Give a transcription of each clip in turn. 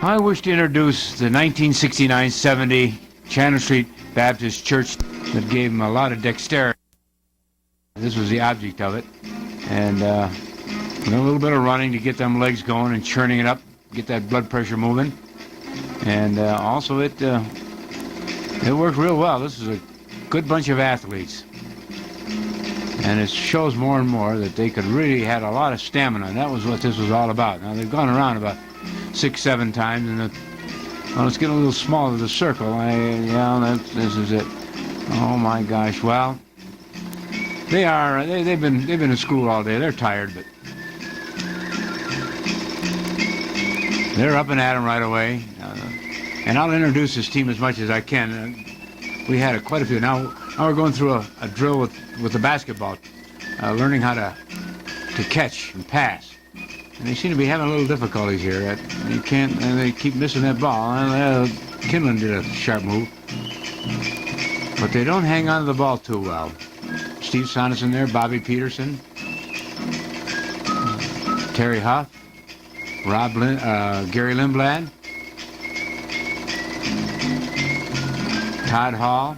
I wish to introduce the 1969-70 Chandler St. Baptist Church that gave him a lot of dexterity. This was the object of it. And a little bit of running to get them legs going and churning it up, get that blood pressure moving. And also it worked real well. This is a good bunch of athletes. And it shows more and more that they could really had a lot of stamina. And that was what this was all about. Now they've gone around about 6-7 times, and well, it's getting a little smaller, the circle. This is it. Oh my gosh! Well, they've been in school all day. They're tired, but they're up and at 'em right away. And I'll introduce this team as much as I can. We had quite a few. Now we're going through a drill with the basketball, learning how to catch and pass. And they seem to be having a little difficulties here. They keep missing that ball. Kinlan did a sharp move. But they don't hang on to the ball too well. Steve Sonneson there, Bobby Peterson, Terry Huff, Gary Lindblad, Todd Hall,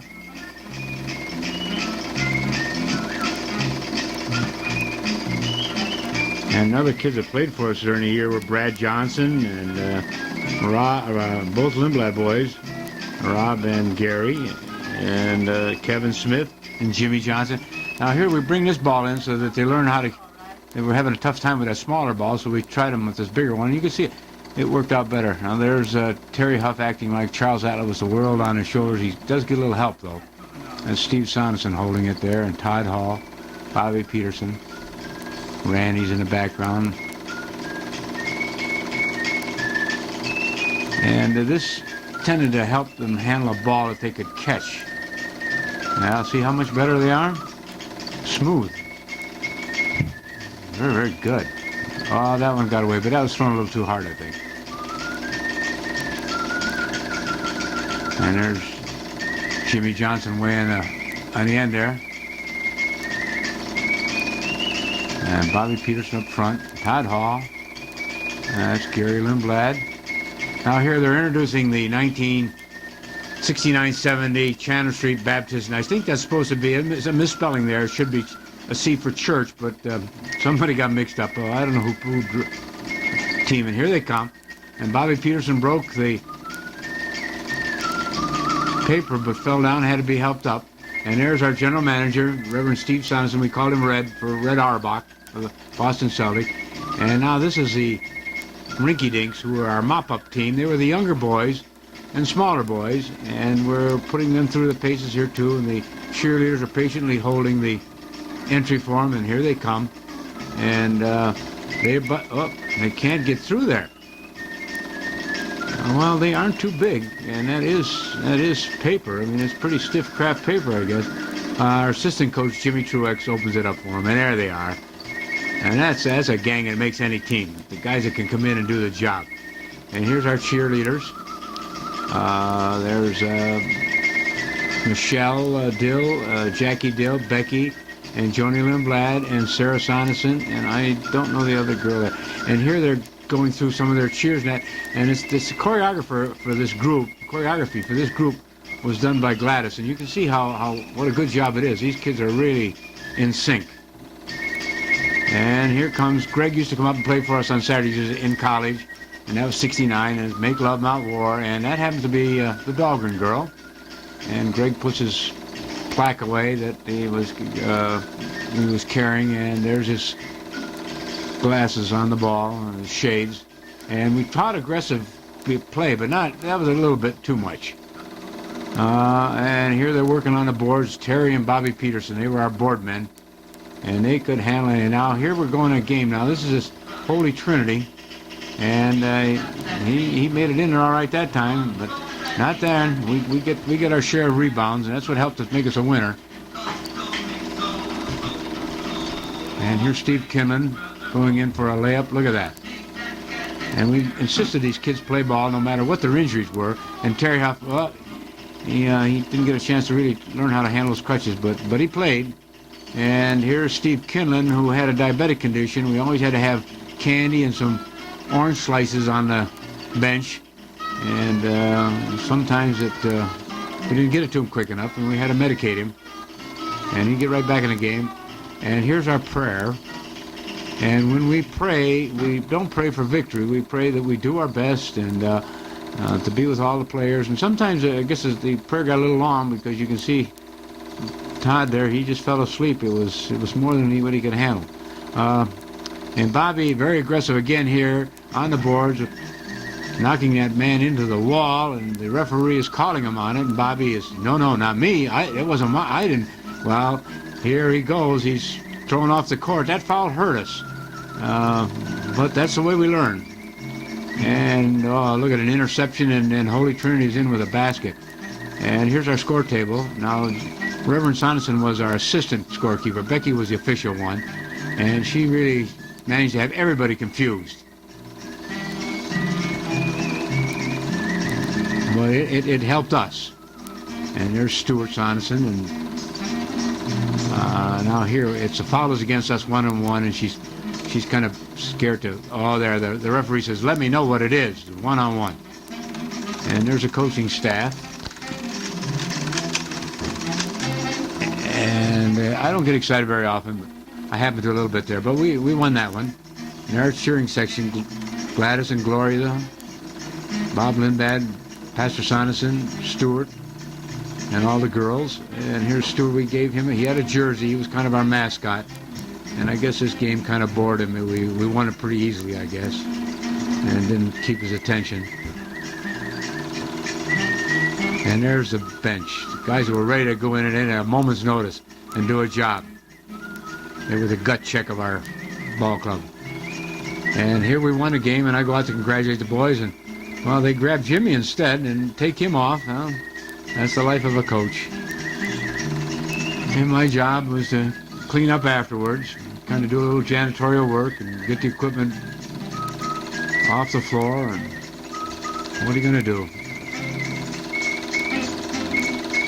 and other kids that played for us during the year were Brad Johnson and both Lindblad boys, Rob and Gary, and Kevin Smith and Jimmy Johnson. Now here we bring this ball in so that they learn how to. They were having a tough time with that smaller ball, so we tried them with this bigger one. You can see it worked out better. Now there's Terry Huff acting like Charles Atlas with the world on his shoulders. He does get a little help though. And Steve Sonneson holding it there, and Todd Hall, Bobby Peterson. Randy's in the background. And this tended to help them handle a ball that they could catch. Now see how much better they are? Smooth. Very, very good. Oh, that one got away, but that was thrown a little too hard, I think. And there's Jimmy Johnson weighing on the end there. And Bobby Peterson up front, Todd Hall, that's Gary Lindblad. Now here they're introducing the 1969-70 Chandler St. Baptist, and I think that's supposed to be, it's a misspelling there, it should be a C for church, but somebody got mixed up. I don't know who drew team, and here they come. And Bobby Peterson broke the paper but fell down, had to be helped up. And there's our general manager, Reverend Steve Sonneson. We called him Red for Red Auerbach of the Boston Celtic. And now this is the Rinky Dinks, who are our mop-up team. They were the younger boys and smaller boys, and we're putting them through the paces here too. And the cheerleaders are patiently holding the entry for them, and here they come. And they can't get through there. Well, they aren't too big, and that is paper. I mean, it's pretty stiff craft paper, I guess. Our assistant coach, Jimmy Truex, opens it up for them, and there they are. And that's a gang that makes any team. The guys that can come in and do the job. And here's our cheerleaders. There's Michelle Dill, Jackie Dill, Becky, and Joni Lindblad, and Sarah Sonneson, and I don't know the other girl there. And here they're going through some of their cheers and it's this choreography for this group was done by Gladys, and you can see what a good job it is. These kids are really in sync. And here comes Greg. Used to come up and play for us on Saturdays in college, and that was '69, and Make Love Not War, and that happens to be the Dahlgren girl. And Greg puts his plaque away that he was carrying, and there's his glasses on the ball and his shades. And we taught aggressive play, but that was a little bit too much. And here they're working on the boards. Terry and Bobby Peterson, they were our board men, and they could handle it. And now here we're going a game. Now this is this Holy Trinity, and he made it in there all right that time, but not then. We get our share of rebounds, and that's what helped us make us a winner. And here's Steve Kinlan going in for a layup. Look at that. And we insisted these kids play ball no matter what their injuries were. And Terry Huff, well, he didn't get a chance to really learn how to handle his crutches, but he played. And here's Steve Kinlan, who had a diabetic condition. We always had to have candy and some orange slices on the bench. and sometimes we didn't get it to him quick enough, and we had to medicate him, and he'd get right back in the game. And here's our prayer. And when we pray, we don't pray for victory. We pray that we do our best and to be with all the players. And sometimes, I guess, the prayer got a little long because you can see Todd there. He just fell asleep. It was more than anybody could handle. And Bobby, very aggressive again here on the boards, knocking that man into the wall, and the referee is calling him on it. And Bobby is, no, not me. It wasn't my. I didn't. Well, here he goes. He's thrown off the court. That foul hurt us. But that's the way we learn. And look at an interception, and Holy Trinity's in with a basket. And here's our score table. Now, Reverend Sonderson was our assistant scorekeeper. Becky was the official one. And she really managed to have everybody confused. But it helped us. And there's Stuart Sonderson, and now here it's a foul is against us 1-on-1, and she's kind of scared to. Oh, there the referee says, "Let me know what it is, 1-on-1." And there's a coaching staff, and I don't get excited very often, but I happen to a little bit there. But we won that one. And our cheering section: Gladys and Gloria, Bob Lindbad, Pastor Sonderson, Stuart, and all the girls. And here's Stuart. We gave him, he had a jersey. He was kind of our mascot. And I guess this game kind of bored him. We won it pretty easily, I guess, and didn't keep his attention. And there's the bench. The guys who were ready to go in at a moment's notice and do a job. They were the gut check of our ball club. And here we won a game, and I go out to congratulate the boys, and, well, they grab Jimmy instead and take him off. Well, that's the life of a coach. And my job was to clean up afterwards, kind of do a little janitorial work and get the equipment off the floor. And what are you going to do?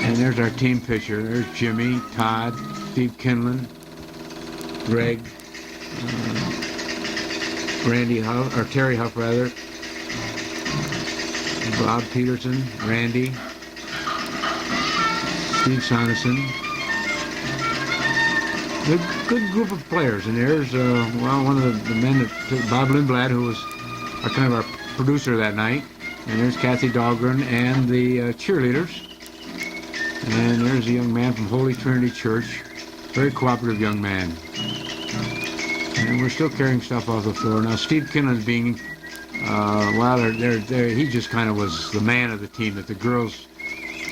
And there's our team picture. There's Jimmy, Todd, Steve Kinlan, Greg, Randy Huff, or Terry Huff rather, Bob Peterson, Randy, Steve Sonderson. A good group of players, and there's one of the men that Bob Lindblad, who was kind of our producer that night, and there's Kathy Dahlgren and the cheerleaders, and there's a young man from Holy Trinity Church, very cooperative young man, and we're still carrying stuff off the floor. Now Steve Kinlan's being he just kind of was the man of the team that the girls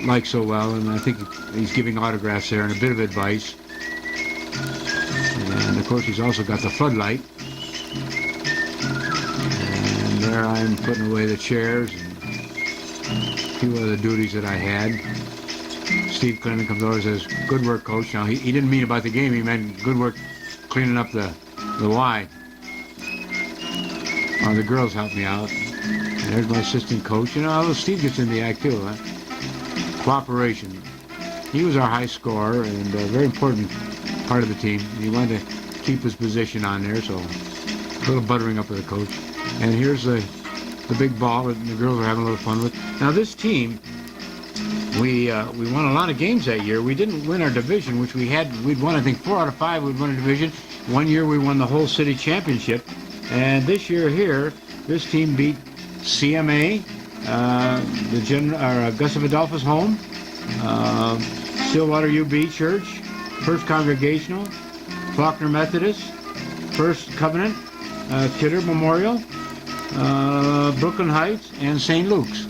like so well, and I think he's giving autographs there and a bit of advice. And of course he's also got the floodlight. And there I'm putting away the chairs and a few other duties that I had. Steve Clinton comes over and says, "Good work, Coach." Now he didn't mean about the game, he meant good work cleaning up the Y. The girls helped me out. And there's my assistant coach. You know, Steve gets in the act too, huh? Cooperation. He was our high scorer and a very important part of the team. He wanted to keep his position on there, so a little buttering up with the coach. And here's the big ball that the girls were having a little fun with. Now this team, we won a lot of games that year. We didn't win our division, which we'd won I think 4 out of 5. We'd won a division. One year we won the whole city championship, and this year here, this team beat CMA, Gustav Adolphus Home, Stillwater UB Church, First Congregational, Faulkner Methodist, First Covenant, Kidder Memorial, Brooklyn Heights, and St. Luke's.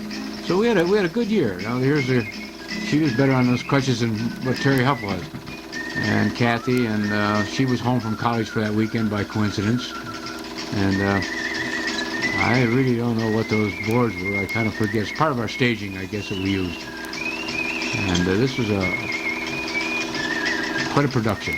So we had a good year. Now she was better on those crutches than what Terry Huff was, and Kathy, and she was home from college for that weekend by coincidence, and I really don't know what those boards were. I kind of forget. It's part of our staging, I guess, that we used, and this was quite a production.